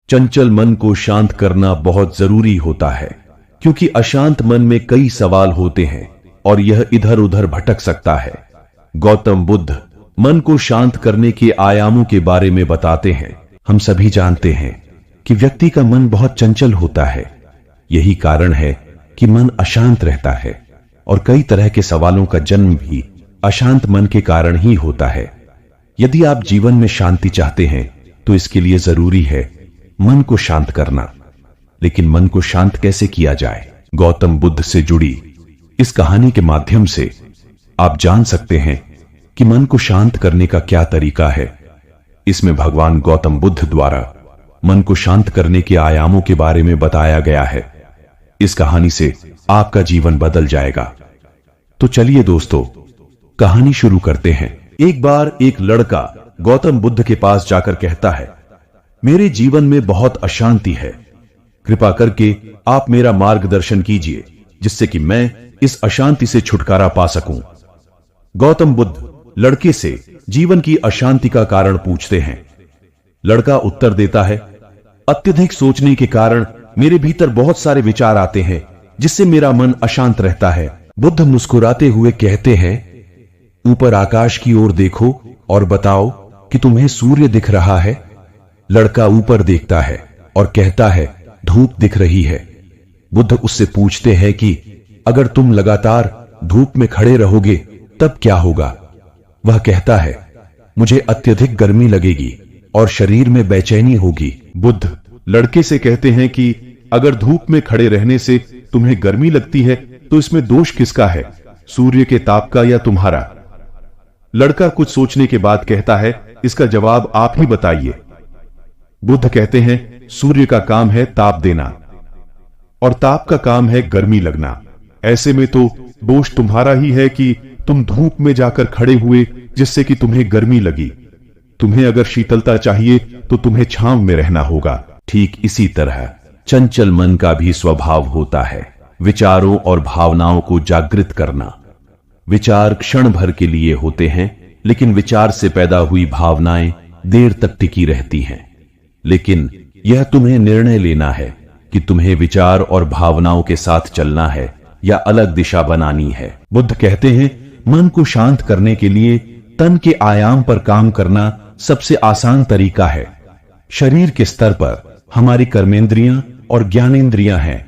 चंचल मन को शांत करना बहुत जरूरी होता है, क्योंकि अशांत मन में कई सवाल होते हैं और यह इधर उधर भटक सकता है। गौतम बुद्ध मन को शांत करने के आयामों के बारे में बताते हैं। हम सभी जानते हैं कि व्यक्ति का मन बहुत चंचल होता है। यही कारण है कि मन अशांत रहता है और कई तरह के सवालों का जन्म भी अशांत मन के कारण ही होता है। यदि आप जीवन में शांति चाहते हैं तो इसके लिए जरूरी है मन को शांत करना। लेकिन मन को शांत कैसे किया जाए? गौतम बुद्ध से जुड़ी इस कहानी के माध्यम से आप जान सकते हैं कि मन को शांत करने का क्या तरीका है। इसमें भगवान गौतम बुद्ध द्वारा मन को शांत करने के आयामों के बारे में बताया गया है। इस कहानी से आपका जीवन बदल जाएगा। तो चलिए दोस्तों, कहानी शुरू करते हैं। एक बार एक लड़का गौतम बुद्ध के पास जाकर कहता है, मेरे जीवन में बहुत अशांति है, कृपा करके आप मेरा मार्गदर्शन कीजिए जिससे कि मैं इस अशांति से छुटकारा पा सकूं। गौतम बुद्ध लड़के से जीवन की अशांति का कारण पूछते हैं। लड़का उत्तर देता है, अत्यधिक सोचने के कारण मेरे भीतर बहुत सारे विचार आते हैं जिससे मेरा मन अशांत रहता है। बुद्ध मुस्कुराते हुए कहते हैं, ऊपर आकाश की ओर देखो और बताओ कि तुम्हें सूर्य दिख रहा है। लड़का ऊपर देखता है और कहता है, धूप दिख रही है। बुद्ध उससे पूछते हैं कि अगर तुम लगातार धूप में खड़े रहोगे तब क्या होगा? वह कहता है, मुझे अत्यधिक गर्मी लगेगी और शरीर में बेचैनी होगी। बुद्ध लड़के से कहते हैं कि अगर धूप में खड़े रहने से तुम्हें गर्मी लगती है तो इसमें दोष किसका है, सूर्य के ताप का या तुम्हारा? लड़का कुछ सोचने के बाद कहता है, इसका जवाब आप ही बताइए। बुद्ध कहते हैं, सूर्य का काम है ताप देना और ताप का काम है गर्मी लगना। ऐसे में तो दोष तुम्हारा ही है कि तुम धूप में जाकर खड़े हुए जिससे कि तुम्हें गर्मी लगी। तुम्हें अगर शीतलता चाहिए तो तुम्हें छांव में रहना होगा। ठीक इसी तरह चंचल मन का भी स्वभाव होता है, विचारों और भावनाओं को जागृत करना। विचार क्षण भर के लिए होते हैं, लेकिन विचार से पैदा हुई भावनाएं देर तक टिकी रहती हैं। लेकिन यह तुम्हें निर्णय लेना है कि तुम्हें विचार और भावनाओं के साथ चलना है या अलग दिशा बनानी है। बुद्ध कहते हैं, मन को शांत करने के लिए तन के आयाम पर काम करना सबसे आसान तरीका है। शरीर के स्तर पर हमारी कर्मेंद्रियां और ज्ञानेंद्रियां हैं।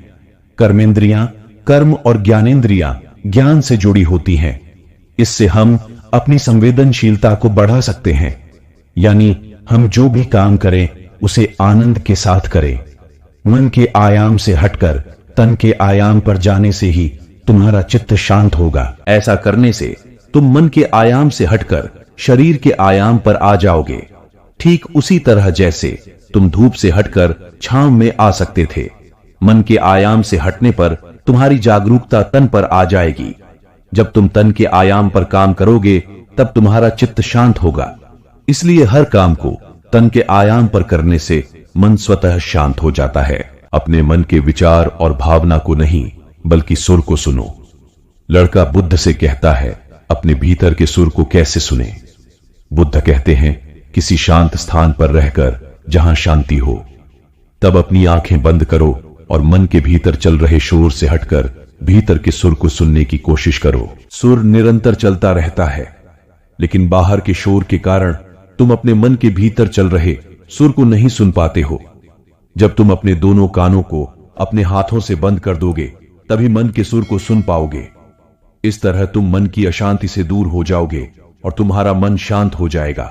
कर्मेंद्रियां कर्म और ज्ञानेंद्रियां ज्ञान से जुड़ी होती हैं। इससे हम अपनी संवेदनशीलता को बढ़ा सकते हैं, यानी हम जो भी काम करें उसे आनंद के साथ करें। मन के आयाम से हटकर तन के आयाम पर जाने से ही तुम्हारा चित्त शांत होगा। ऐसा करने से तुम मन के आयाम से हटकर शरीर के आयाम पर आ जाओगे, ठीक उसी तरह जैसे तुम धूप से हटकर छांव में आ सकते थे। मन के आयाम से हटने पर तुम्हारी जागरूकता तन पर आ जाएगी। जब तुम तन के आयाम पर काम करोगे तब तुम्हारा चित्त शांत होगा। इसलिए हर काम को तन के आयाम पर करने से मन स्वतः शांत हो जाता है। अपने मन के विचार और भावना को नहीं बल्कि सुर को सुनो। लड़का बुद्ध से कहता है, अपने भीतर के सुर को कैसे सुने? बुद्ध कहते हैं, किसी शांत स्थान पर रहकर जहां शांति हो, तब अपनी आंखें बंद करो और मन के भीतर चल रहे शोर से हटकर भीतर के सुर को सुनने की कोशिश करो। सुर निरंतर चलता रहता है, लेकिन बाहर के शोर के कारण तुम अपने मन के भीतर चल रहे सुर को नहीं सुन पाते हो। जब तुम अपने दोनों कानों को अपने हाथों से बंद कर दोगे तभी मन के सुर को सुन पाओगे। इस तरह तुम मन की अशांति से दूर हो जाओगे और तुम्हारा मन शांत हो जाएगा।